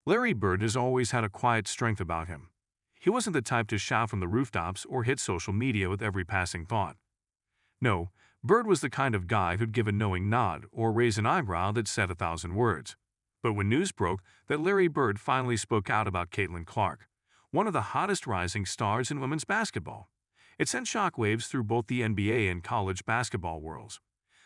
Larry Bird has always had a quiet strength about him. He wasn't the type to shout from the rooftops or hit social media with every passing thought. No, Bird was the kind of guy who'd give a knowing nod or raise an eyebrow that said 1,000 words. But when news broke that Larry Bird finally spoke out about Caitlin Clark, one of the hottest rising stars in women's basketball, it sent shockwaves through both the NBA and college basketball worlds.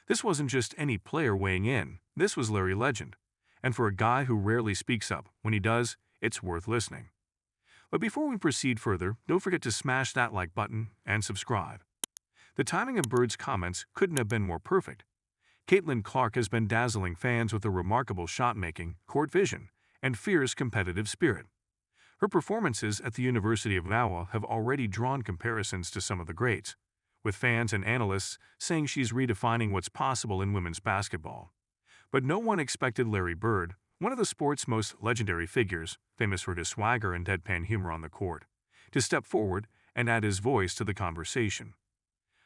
This wasn't just any player weighing in, this was Larry Legend. And for a guy who rarely speaks up, when he does, it's worth listening. But before we proceed further, don't forget to smash that like button and subscribe. The timing of Bird's comments couldn't have been more perfect. Caitlin Clark has been dazzling fans with her remarkable shot-making, court vision, and fierce competitive spirit. Her performances at the University of Iowa have already drawn comparisons to some of the greats, with fans and analysts saying she's redefining what's possible in women's basketball. But no one expected Larry Bird, one of the sport's most legendary figures, famous for his swagger and deadpan humor on the court, to step forward and add his voice to the conversation.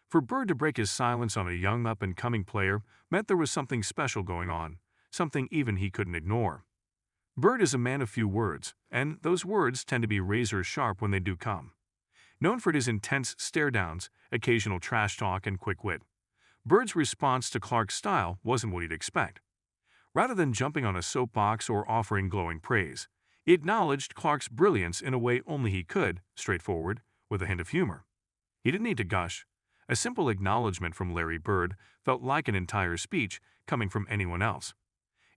For Bird to break his silence on a young up-and-coming player meant there was something special going on, something even he couldn't ignore. Bird is a man of few words, and those words tend to be razor-sharp when they do come. Known for his intense stare-downs, occasional trash talk, and quick wit, Bird's response to Clark's style wasn't what you'd expect. Rather than jumping on a soapbox or offering glowing praise, he acknowledged Clark's brilliance in a way only he could, straightforward, with a hint of humor. He didn't need to gush. A simple acknowledgement from Larry Bird felt like an entire speech coming from anyone else.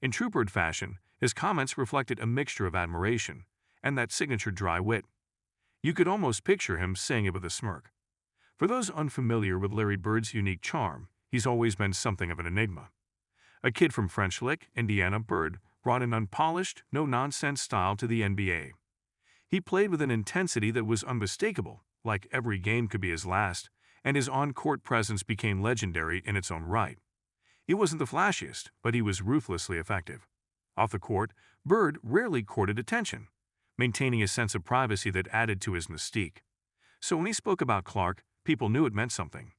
In true Bird fashion, his comments reflected a mixture of admiration and that signature dry wit. You could almost picture him saying it with a smirk. For those unfamiliar with Larry Bird's unique charm, he's always been something of an enigma. A kid from French Lick, Indiana, Bird brought an unpolished, no-nonsense style to the NBA. He played with an intensity that was unmistakable, like every game could be his last, and his on-court presence became legendary in its own right. He wasn't the flashiest, but he was ruthlessly effective. Off the court, Bird rarely courted attention, maintaining a sense of privacy that added to his mystique. So when he spoke about Clark, people knew it meant something.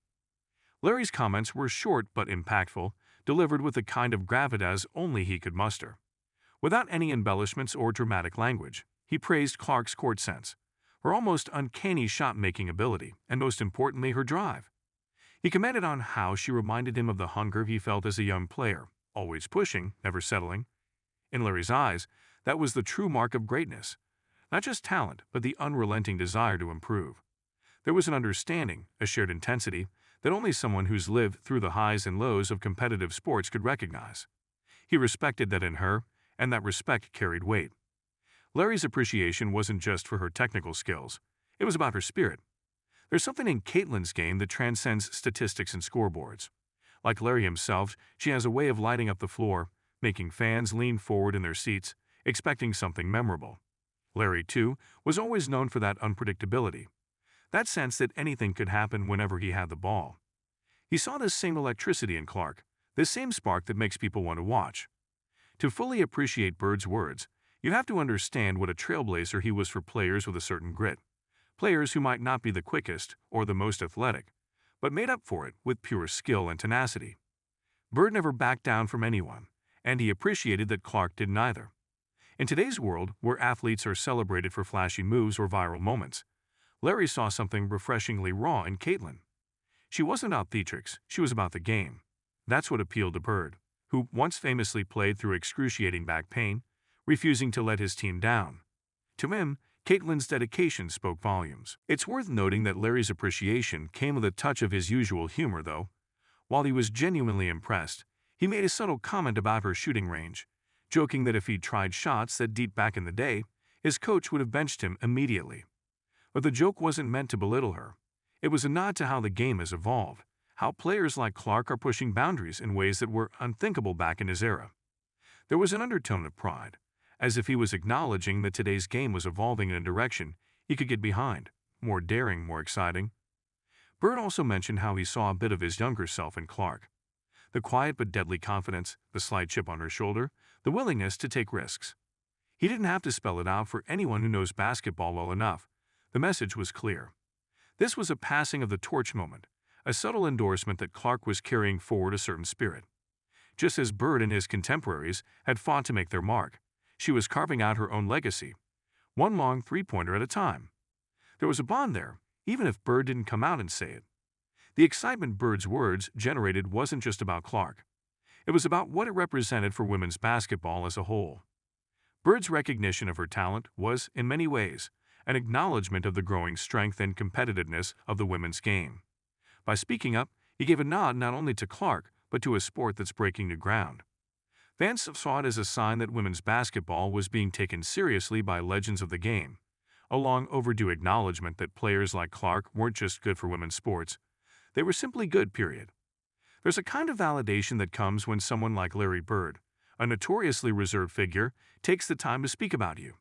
Larry's comments were short but impactful, delivered with the kind of gravitas only he could muster. Without any embellishments or dramatic language, he praised Clark's court sense, her almost uncanny shot-making ability, and most importantly, her drive. He commented on how she reminded him of the hunger he felt as a young player, always pushing, never settling. In Larry's eyes, that was the true mark of greatness. Not just talent, but the unrelenting desire to improve. There was an understanding, a shared intensity, that only someone who's lived through the highs and lows of competitive sports could recognize. He respected that in her, and that respect carried weight. Larry's appreciation wasn't just for her technical skills, it was about her spirit. There's something in Caitlin's game that transcends statistics and scoreboards. Like Larry himself, she has a way of lighting up the floor, making fans lean forward in their seats, expecting something memorable. Larry, too, was always known for that unpredictability, that sense that anything could happen whenever he had the ball. He saw this same electricity in Clark, this same spark that makes people want to watch. To fully appreciate Bird's words, you have to understand what a trailblazer he was for players with a certain grit, players who might not be the quickest or the most athletic, but made up for it with pure skill and tenacity. Bird never backed down from anyone, and he appreciated that Clark didn't either. In today's world, where athletes are celebrated for flashy moves or viral moments, Larry saw something refreshingly raw in Caitlin. She wasn't about theatrics, she was about the game. That's what appealed to Bird, who once famously played through excruciating back pain, refusing to let his team down. To him, Caitlin's dedication spoke volumes. It's worth noting that Larry's appreciation came with a touch of his usual humor, though. While he was genuinely impressed, he made a subtle comment about her shooting range, joking that if he'd tried shots that deep back in the day, his coach would have benched him immediately. But the joke wasn't meant to belittle her. It was a nod to how the game has evolved, how players like Clark are pushing boundaries in ways that were unthinkable back in his era. There was an undertone of pride, as if he was acknowledging that today's game was evolving in a direction he could get behind, more daring, more exciting. Bird also mentioned how he saw a bit of his younger self in Clark. The quiet but deadly confidence, the slight chip on her shoulder, the willingness to take risks. He didn't have to spell it out for anyone who knows basketball well enough. The message was clear. This was a passing of the torch moment, a subtle endorsement that Clark was carrying forward a certain spirit. Just as Bird and his contemporaries had fought to make their mark, She was carving out her own legacy, one long three-pointer at a time. There was a bond there, even if Bird didn't come out and say it. The excitement Bird's words generated wasn't just about Clark. It was about what it represented for women's basketball as a whole. Bird's recognition of her talent was, in many ways, an acknowledgement of the growing strength and competitiveness of the women's game. By speaking up, he gave a nod not only to Clark, but to a sport that's breaking new ground. Fans saw it as a sign that women's basketball was being taken seriously by legends of the game, a long overdue acknowledgement that players like Clark weren't just good for women's sports, they were simply good, period. There's a kind of validation that comes when someone like Larry Bird, a notoriously reserved figure, takes the time to speak about you.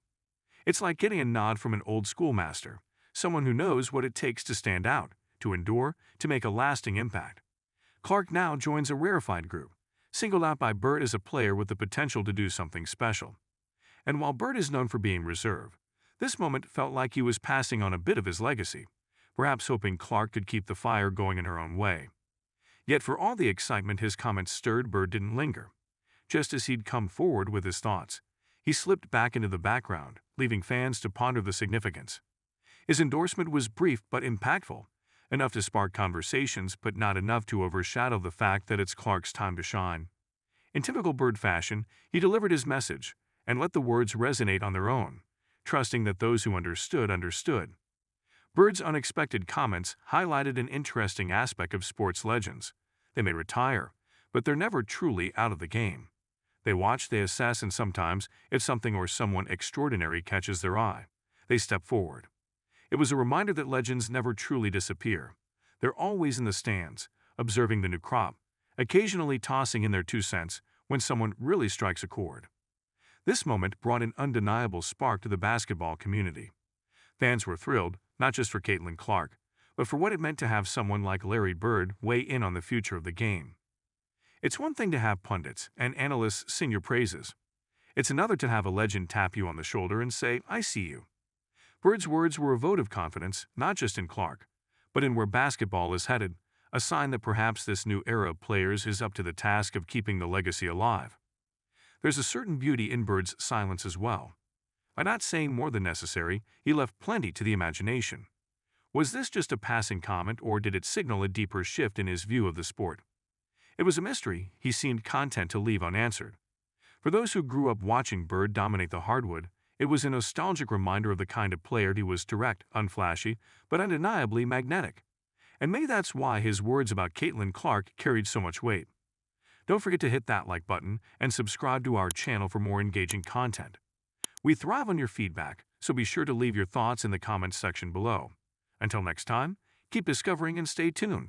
It's like getting a nod from an old schoolmaster, someone who knows what it takes to stand out, to endure, to make a lasting impact. Clark now joins a rarefied group, singled out by Bird as a player with the potential to do something special. And while Bird is known for being reserved, this moment felt like he was passing on a bit of his legacy, perhaps hoping Clark could keep the fire going in her own way. Yet for all the excitement his comments stirred, Bird didn't linger. Just as he'd come forward with his thoughts, he slipped back into the background, leaving fans to ponder the significance. His endorsement was brief but impactful, enough to spark conversations but not enough to overshadow the fact that it's Clark's time to shine. In typical Bird fashion, he delivered his message and let the words resonate on their own, trusting that those who understood. Bird's unexpected comments highlighted an interesting aspect of sports legends. They may retire, but they're never truly out of the game. They watch, they assess, and sometimes, if something or someone extraordinary catches their eye, they step forward. It was a reminder that legends never truly disappear. They're always in the stands, observing the new crop, occasionally tossing in their 2 cents when someone really strikes a chord. This moment brought an undeniable spark to the basketball community. Fans were thrilled, not just for Caitlin Clark, but for what it meant to have someone like Larry Bird weigh in on the future of the game. It's one thing to have pundits and analysts sing your praises. It's another to have a legend tap you on the shoulder and say, "I see you." Bird's words were a vote of confidence, not just in Clark, but in where basketball is headed, a sign that perhaps this new era of players is up to the task of keeping the legacy alive. There's a certain beauty in Bird's silence as well. By not saying more than necessary, he left plenty to the imagination. Was this just a passing comment, or did it signal a deeper shift in his view of the sport? It was a mystery he seemed content to leave unanswered. For those who grew up watching Bird dominate the hardwood, it was a nostalgic reminder of the kind of player he was: direct, unflashy, but undeniably magnetic. And maybe that's why his words about Caitlin Clark carried so much weight. Don't forget to hit that like button and subscribe to our channel for more engaging content. We thrive on your feedback, so be sure to leave your thoughts in the comments section below. Until next time, keep discovering and stay tuned.